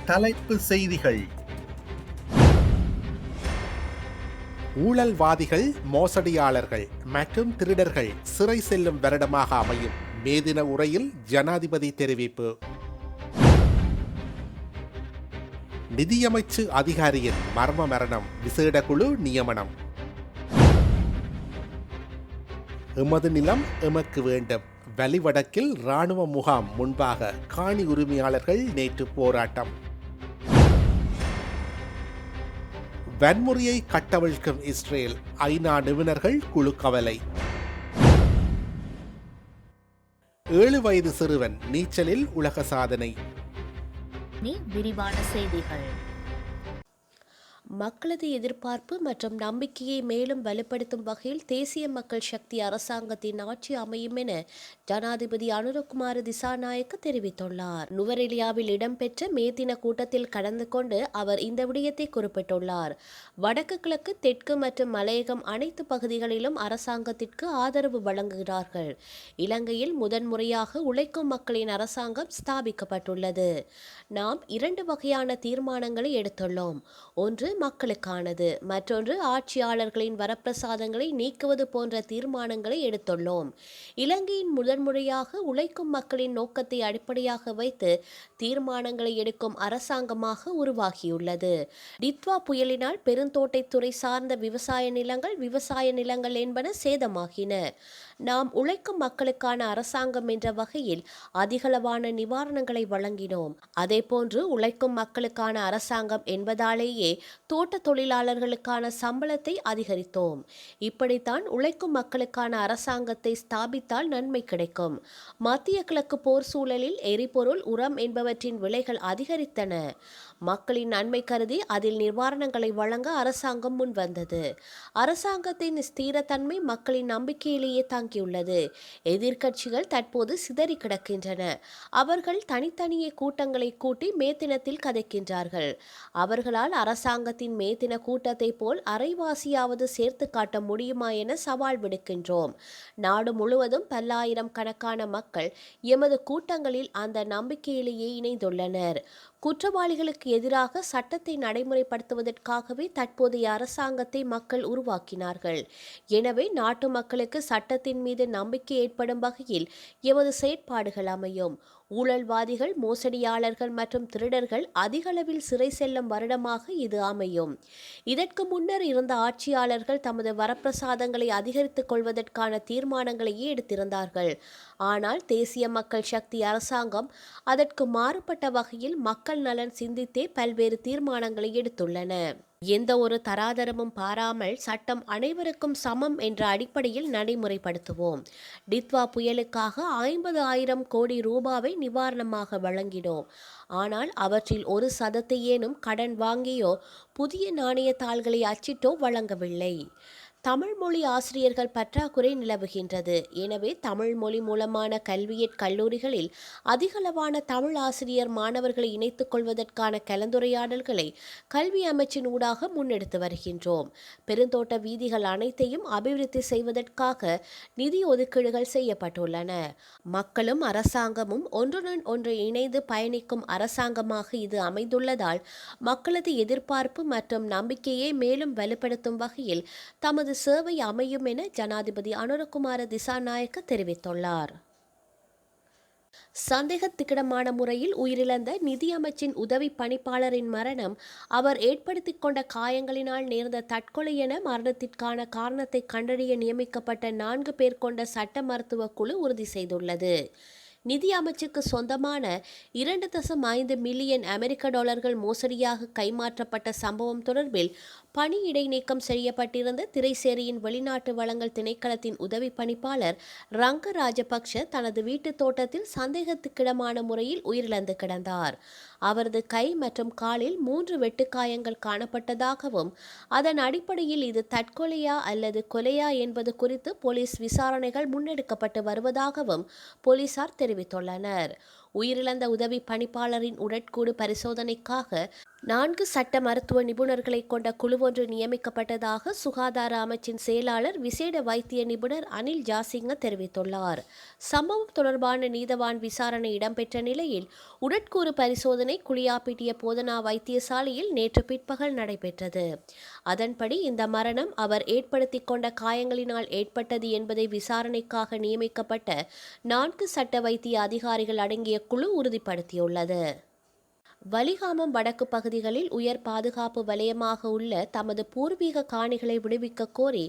தலைப்பு செய்திகள். ஊழல்வாதிகள், மோசடியாளர்கள் மற்றும் திருடர்கள் சிறை செல்லும் வருடமாக அமையும். மே தின உரையில் ஜனாதிபதி தெரிவிப்பு. நிதியமைச்சு அதிகாரியின் மர்ம மரணம், விசேட குழு நியமனம். எமது நிலம் எமக்கு வேண்டும். வலிவடக்கில் இராணுவ முகாம் முன்பாக காணி உரிமையாளர்கள் நேற்று போராட்டம். வன்முறையை கட்டவிழ்க்கும் இஸ்ரேல், ஐநா நிபுணர்கள் குழு கவலை. 7 வயது சிறுவன் நீச்சலில் உலக சாதனை. விரிவான செய்திகள். மக்களது எதிர்பார்ப்பு மற்றும் நம்பிக்கையை மேலும் வலுப்படுத்தும் வகையில் தேசிய மக்கள் சக்தி அரசாங்கத்தின் ஆட்சி அமையும் என ஜனாதிபதி அனுரகுமார திசாநாயக்க தெரிவித்துள்ளார். நுவரெலியாவில் இடம்பெற்ற மே தின கூட்டத்தில் கலந்து கொண்டு அவர் இந்த விடயத்தை குறிப்பிட்டுள்ளார். வடக்கு, கிழக்கு, தெற்கு மற்றும் மலையகம் அனைத்து பகுதிகளிலும் அரசாங்கத்திற்கு ஆதரவு வழங்குகிறார்கள். இலங்கையில் முதன்முறையாக உழைக்கும் மக்களின் அரசாங்கம் ஸ்தாபிக்கப்பட்டுள்ளது. நாம் 2 வகையான தீர்மானங்களை எடுத்துள்ளோம். ஒன்று மக்களுக்கானது, மற்றொன்று ஆட்சியாளர்களின் வரப்பிரசாதங்களை நீக்குவது போன்ற தீர்மானங்களை எடுத்துள்ளோம். இலங்கையின் முதன்முறையாக உழைக்கும் மக்களின் நோக்கத்தை அடிப்படையாக வைத்து தீர்மானங்களை எடுக்கும் அரசாங்கமாக உருவாகியுள்ளது. டித்வா புயலினால் பெருந்தோட்டத்துறை சார்ந்த விவசாய நிலங்கள் என்பன சேதமாகின. நாம் உழைக்கும் மக்களுக்கான அரசாங்கம் என்ற வகையில் அதிகளவான நிவாரணங்களை வழங்கினோம். அதேபோன்று உழைக்கும் மக்களுக்கான அரசாங்கம் என்பதாலேயே தோட்ட தொழிலாளர்களுக்கான சம்பளத்தை அதிகரித்தோம். இப்படித்தான் உழைக்கும் மக்களுக்கான அரசாங்கத்தை ஸ்தாபித்தால் நன்மை கிடைக்கும். மத்திய கிழக்கு போர் சூழலில் எரிபொருள், உரம் என்பவற்றின் விலைகள் அதிகரித்தன. மக்களின் நன்மை கருதி அதில் நிவாரணங்களை வழங்க அரசாங்கம் முன்வந்தது. அரசாங்கத்தின் ஸ்திரத்தன்மை மக்களின் நம்பிக்கையிலேயே தங்கியுள்ளது. எதிர்க்கட்சிகள் தற்போது சிதறி கிடக்கின்றன. அவர்கள் தனித்தனியே கூட்டங்களை கூட்டி மே தினத்தில் கதைக்கின்றார்கள். அவர்களால் அரசாங்கத்தின் மே தின கூட்டத்தை போல் அரைவாசியாவது சேர்த்து காட்ட முடியுமா என சவால் விடுக்கின்றோம். நாடு முழுவதும் பல்லாயிரம் கணக்கான மக்கள் எமது கூட்டங்களில் அந்த நம்பிக்கையிலேயே இணைந்துள்ளனர். குற்றவாளிகளுக்கு எதிராக சட்டத்தை நடைமுறைப்படுத்துவதற்காகவே தற்போதைய அரசாங்கத்தை மக்கள் உருவாக்கினார்கள். எனவே நாட்டு மக்களுக்கு சட்டத்தின் மீது நம்பிக்கை ஏற்படும் வகையில் எமது செயற்பாடுகள் அமையும். ஊழல்வாதிகள், மோசடியாளர்கள் மற்றும் திருடர்கள் அதிகளவில் சிறை செல்லும் வருடமாக இது அமையும். இதற்கு முன்னர் இருந்த ஆட்சியாளர்கள் தமது வரப்பிரசாதங்களை அதிகரித்துக் கொள்வதற்கான தீர்மானங்களையே எடுத்திருந்தார்கள். ஆனால் தேசிய மக்கள் சக்தி அரசாங்கம் அதற்கு மாறுபட்ட வகையில் மக்கள் நலன் சிந்தித்தே பல்வேறு தீர்மானங்களை எடுத்துள்ளன. எந்த ஒரு தராதரமும் பாராமல் சட்டம் அனைவருக்கும் சமம் என்ற அடிப்படையில் நடைமுறைப்படுத்துவோம். டித்வா புயலுக்காக 50,000 கோடி ரூபாவை நிவாரணமாக வழங்கினோம். ஆனால் அவற்றில் 1% கடன் வாங்கியோ புதிய நாணய தாள்களை அச்சிட்டோ வழங்கவில்லை. தமிழ் மொழி ஆசிரியர்கள் பற்றாக்குறை நிலவுகின்றது. எனவே தமிழ் மொழி மூலமான கல்வியற் கல்லூரிகளில் அதிகளவான தமிழ் ஆசிரியர் மாணவர்களை இணைத்துக் கொள்வதற்கான கலந்துரையாடல்களை கல்வி அமைச்சின் ஊடாக முன்னெடுத்து வருகின்றோம். பெருந்தோட்ட வீதிகள் அனைத்தையும் அபிவிருத்தி செய்வதற்காக நிதி ஒதுக்கீடுகள் செய்யப்பட்டுள்ளன. மக்களும் அரசாங்கமும் ஒன்றுடன் ஒன்று இணைந்து பயணிக்கும் அரசாங்கமாக இது அமைந்துள்ளதால் மக்களது எதிர்பார்ப்பு மற்றும் நம்பிக்கையை மேலும் வலுப்படுத்தும் வகையில் தமது சேவை அமையும் என ஜனாதிபதி அனுரகுமார திசாநாயக்க தெரிவித்துள்ளார். சந்தேகத்துக்கிடமான முறையில் உயிரிழந்த நிதியமைச்சின் உதவி பணிப்பாளரின் மரணம் அவர் ஏற்படுத்திக் கொண்ட காயங்களினால் நேர்ந்த தற்கொலை என மரணத்திற்கான காரணத்தை கண்டறிய நியமிக்கப்பட்ட 4 பேர் கொண்ட சட்ட மருத்துவ குழு உறுதி செய்துள்ளது. நிதி அமைச்சுக்கு சொந்தமான 2.5 மில்லியன் அமெரிக்க டாலர்கள் மோசடியாக கைமாற்றப்பட்ட சம்பவம் தொடர்பில் பணி இடைநீக்கம் செய்யப்பட்டிருந்த திரைசேரியின் வெளிநாட்டு வளங்கள் திணைக்களத்தின் உதவி பணிப்பாளர் ரங்க ராஜபக்ஷ தனது வீட்டு தோட்டத்தில் சந்தேகத்துக்கிடமான முறையில் உயிரிழந்து கிடந்தார். அவரது கை மற்றும் காலில் 3 வெட்டுக்காயங்கள் காணப்பட்டதாகவும் அதன் அடிப்படையில் இது தற்கொலையா அல்லது கொலையா என்பது குறித்து போலீஸ் விசாரணைகள் முன்னெடுக்கப்பட்டு வருவதாகவும் போலீசார் தெரிவித்துள்ளனர். உயிரிழந்த உதவி பணிப்பாளரின் உடற்கூறு பரிசோதனைக்காக 4 சட்ட மருத்துவ நிபுணர்களை கொண்ட குழுவொன்று நியமிக்கப்பட்டதாக சுகாதார அமைச்சின் செயலாளர் விசேட வைத்திய நிபுணர் அனில் ஜாசிங்க தெரிவித்துள்ளார். சம்பவம் தொடர்பான நீதவான் விசாரணை இடம்பெற்ற நிலையில் உடற்கூறு பரிசோதனை குளியாப்பிட்டிய போதனா வைத்தியசாலையில் நேற்று பிற்பகல் நடைபெற்றது. அதன்படி இந்த மரணம் அவர் ஏற்படுத்திக் கொண்ட காயங்களினால் ஏற்பட்டது என்பதை விசாரணைக்காக நியமிக்கப்பட்ட 4 சட்ட வைத்திய அதிகாரிகள் அடங்கிய குழு உறுதிப்படுத்தியுள்ளது. வலிகாமம் வடக்கு பகுதிகளில் உயர் பாதுகாப்பு வலயமாக உள்ள தமது பூர்வீக காணிகளை விடுவிக்க கோரி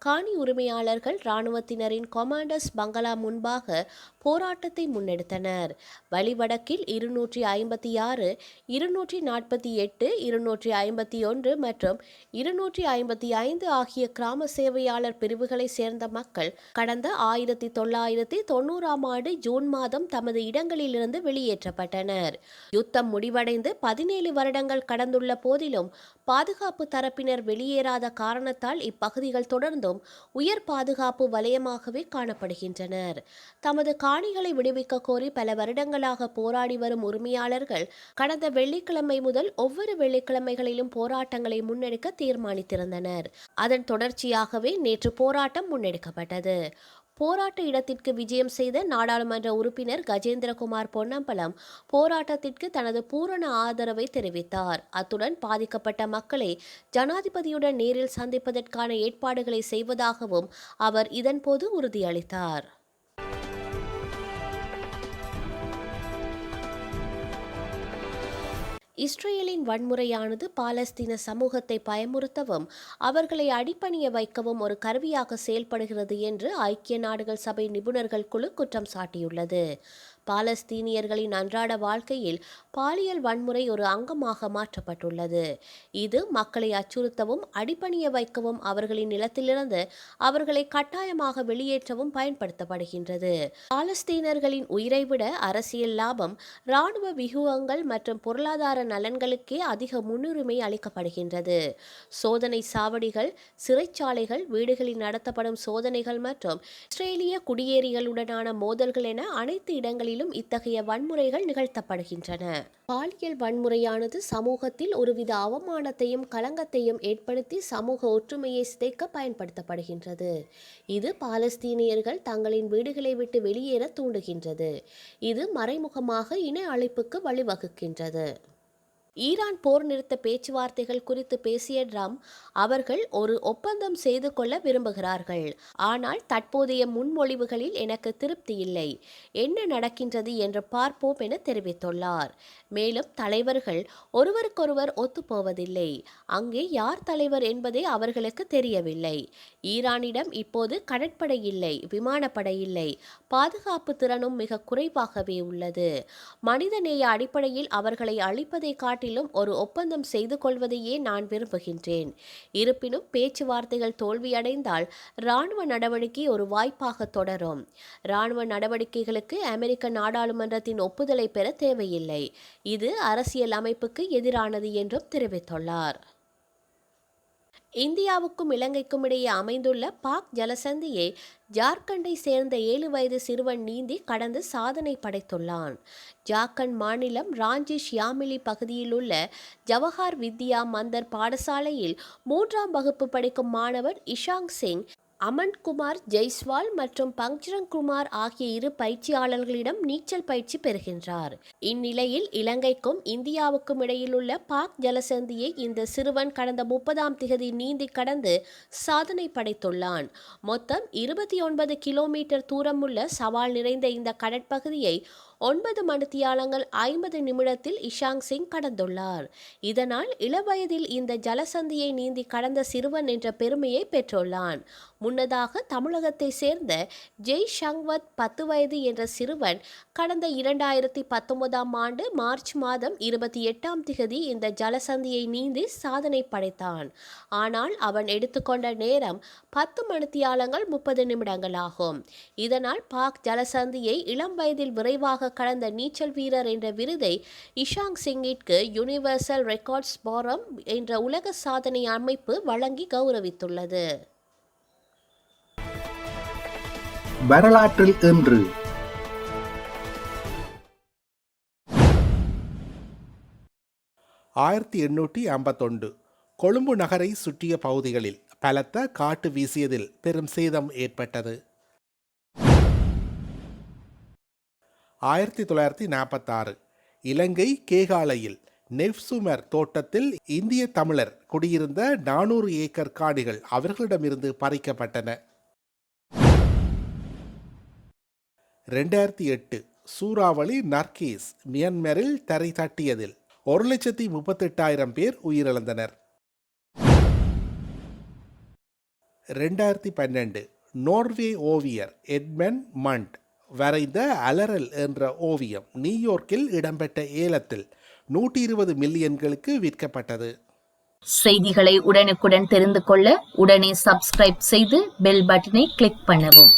காணி உரிமையாளர்கள் இராணுவத்தினரின் கொமாண்டர்ஸ் பங்களா முன்பாக போராட்டத்தை முன்னெடுத்தனர். வலிவடக்கில் 256, 248, 251 மற்றும் 255 ஆகிய கிராம சேவையாளர் பிரிவுகளை சேர்ந்த மக்கள் கடந்த 1990ஆம் ஆண்டு ஜூன் மாதம் தமது இடங்களிலிருந்து வெளியேற்றப்பட்டனர். யுத்தம் முடிவடைந்து 17 வருடங்கள் கடந்துள்ள போதிலும் பாதுகாப்பு தரப்பினர் வெளியேறாத காரணத்தால் இப்பகுதிகள் தொடர்ந்தும் உயர் பாதுகாப்பு வலயமாகவே காணப்படுகின்றனர். தமது காணிகளை விடுவிக்க கோரி பல வருடங்களாக போராடி வரும் உரிமையாளர்கள் கடந்த வெள்ளிக்கிழமை முதல் ஒவ்வொரு வெள்ளிக்கிழமைகளிலும் போராட்டங்களை முன்னெடுக்க தீர்மானித்திருந்தனர். அதன் தொடர்ச்சியாகவே நேற்று போராட்டம் முன்னெடுக்கப்பட்டது. போராட்ட இடத்திற்கு விஜயம் செய்த நாடாளுமன்ற உறுப்பினர் கஜேந்திரகுமார் பொன்னம்பலம் போராட்டத்திற்கு தனது பூரண ஆதரவை தெரிவித்தார். அத்துடன் பாதிக்கப்பட்ட மக்களை ஜனாதிபதியுடன் நேரில் சந்திப்பதற்கான ஏற்பாடுகளை செய்வதாகவும் அவர் இதன்போது உறுதியளித்தார். இஸ்ரேலின் வன்முறையானது பாலஸ்தீன சமூகத்தை பயமுறுத்தவும் அவர்களை அடிபணிய வைக்கவும் ஒரு கருவியாக செயல்படுகிறது என்று ஐக்கிய நாடுகள் சபை நிபுணர்கள் குழு குற்றம் சாட்டியுள்ளது. பாலஸ்தீனியர்களின் அன்றாட வாழ்க்கையில் பாலியல் வன்முறை ஒரு அங்கமாக மாற்றப்பட்டுள்ளது. இது மக்களை அச்சுறுத்தவும் அடிபணிய வைக்கவும் அவர்களின் நிலத்திலிருந்து அவர்களை கட்டாயமாக வெளியேற்றவும் பயன்படுத்தப்படுகின்றது. பாலஸ்தீனர்களின் உயிரை விட அரசியல் லாபம், இராணுவ வியூகங்கள் மற்றும் பொருளாதார நலன்களுக்கே அதிக முன்னுரிமை அளிக்கப்படுகின்றது. சோதனை சாவடிகள், சிறைச்சாலைகள், வீடுகளில் நடத்தப்படும் சோதனைகள் மற்றும் இஸ்ரேலிய குடியேறிகளுடனான மோதல்கள் என அனைத்து இடங்களிலும் இத்தகைய வன்முறைகள் நிகழ்த்தப்படுகின்றன. பாலியல் வன்முறையானது சமூகத்தில் ஒருவித அவமானத்தையும் களங்கத்தையும் ஏற்படுத்தி சமூக ஒற்றுமையை சிதைக்க பயன்படுத்தப்படுகின்றது. இது பாலஸ்தீனியர்கள் தங்களின் வீடுகளை விட்டு வெளியேற தூண்டுகின்றது. இது மறைமுகமாக இன அழிப்புக்கு வழிவகுக்கின்றது. ஈரான் போர் நிறுத்த பேச்சுவார்த்தைகள் குறித்து பேசிய ட்ரம்ப், அவர்கள் ஒரு ஒப்பந்தம் செய்து கொள்ள விரும்புகிறார்கள், ஆனால் தற்போதைய முன்மொழிவுகளில் எனக்கு திருப்தி இல்லை, என்ன நடக்கின்றது என்று பார்ப்போம் என தெரிவித்துள்ளார். மேலும் தலைவர்கள் ஒருவருக்கொருவர் ஒத்துப்போவதில்லை, அங்கே யார் தலைவர் என்பதே அவர்களுக்கு தெரியவில்லை. ஈரானிடம் இப்போது கடற்படை இல்லை, விமானப்படை இல்லை, பாதுகாப்பு திறனும் மிக குறைவாகவே உள்ளது. மனிதநேய அடிப்படையில் அவர்களை அழிப்பதை காட்டிலும் ஒரு ஒப்பந்தம் செய்து கொள்வதையே நான் விரும்புகின்றேன். இருப்பினும் பேச்சுவார்த்தைகள் தோல்வியடைந்தால் இராணுவ நடவடிக்கை ஒரு வாய்ப்பாக தொடரும். இராணுவ நடவடிக்கைகளுக்கு அமெரிக்க நாடாளுமன்றத்தின் ஒப்புதலை பெற தேவையில்லை. இது அரசியல் அமைப்புக்கு எதிரானது என்றும் தெரிவித்துள்ளார். இந்தியாவுக்கும் இலங்கைக்கும் இடையே அமைந்துள்ள பாக் ஜலசந்தியை ஜார்க்கண்டை சேர்ந்த 7 வயது சிறுவன் நீந்தி கடந்து சாதனை படைத்துள்ளான். ஜார்க்கண்ட் மாநிலம் ராஞ்சி ஷியாமிலி பகுதியில் உள்ள ஜவஹர் வித்யா மந்தர் பாடசாலையில் 3ஆம் வகுப்பு படிக்கும் மாணவர் இஷாங் சிங், அமன்குமார் ஜெய்ஸ்வால் மற்றும் பங்ஜரங் குமார் ஆகிய 2 பயிற்சியாளர்களிடம் நீச்சல் பயிற்சி பெறுகின்றார். இந்நிலையில் இலங்கைக்கும் இந்தியாவுக்கும் இடையில் உள்ள பாக் ஜலசந்தியை இந்த சிறுவன் கடந்த 30ஆம் திகதி நீந்தி கடந்து சாதனை படைத்துள்ளான். மொத்தம் 29 கிலோமீட்டர் தூரமுள்ள சவால் நிறைந்த இந்த கடற்பகுதியை 9 மணித்தியாலங்கள் 50 நிமிடத்தில் இஷாங் சிங் கடந்துள்ளார். இதனால் இளவயதில் இந்த ஜலசந்தியை நீந்தி கடந்த சிறுவன் என்ற பெருமையை பெற்றுள்ளான். முன்னதாக தமிழகத்தை சேர்ந்த ஜெய் ஷங்வத் 10 வயது என்ற சிறுவன் கடந்த 2019ஆம் ஆண்டு மார்ச் மாதம் 28ஆம் திகதி இந்த ஜலசந்தியை நீந்தி சாதனை படைத்தான். ஆனால் அவன் எடுத்துக்கொண்ட நேரம் 10 மணித்தியாலங்கள் 30 நிமிடங்கள் ஆகும். இதனால் பாக் ஜலசந்தியை இளம் வயதில் விரைவாக கடந்த நீச்சல் வீரர் என்ற விருதை இஷாங் சிங்கிற்கு யுனிவர்சல் ரெக்கார்ட்ஸ் ஃபாரம் என்ற உலக சாதனை அமைப்பு வழங்கி கௌரவித்துள்ளது. வரலாற்றில் இன்று 1851 கொழும்பு நகரை சுற்றிய பகுதிகளில் பலத்த காட்டு வீசியதில் பெரும் சேதம் ஏற்பட்டது. 1946 இலங்கை கேகாலையில் நெவ்சுமர் தோட்டத்தில் இந்திய தமிழர் குடியிருந்த 400 ஏக்கர் காணிகள் அவர்களிடமிருந்து பறிக்கப்பட்டன. 2008 சூறாவளி நர்கீஸ் மியான்மரில் தரை தட்டியதில் 1,38,000 பேர் உயிரிழந்தனர். 2012 நோர்வே ஓவியர் எட்மண்ட் மண்ட் வரைந்த அலறல் என்ற ஓவியம் நியூயோர்க்கில் இடம்பெற்ற ஏலத்தில் 120 மில்லியன்களுக்கு விற்கப்பட்டது. செய்திகளை உடனுக்குடன் தெரிந்து கொள்ள உடனே சப்ஸ்கிரைப் செய்து பெல் பட்டனை கிளிக் பண்ணவும்.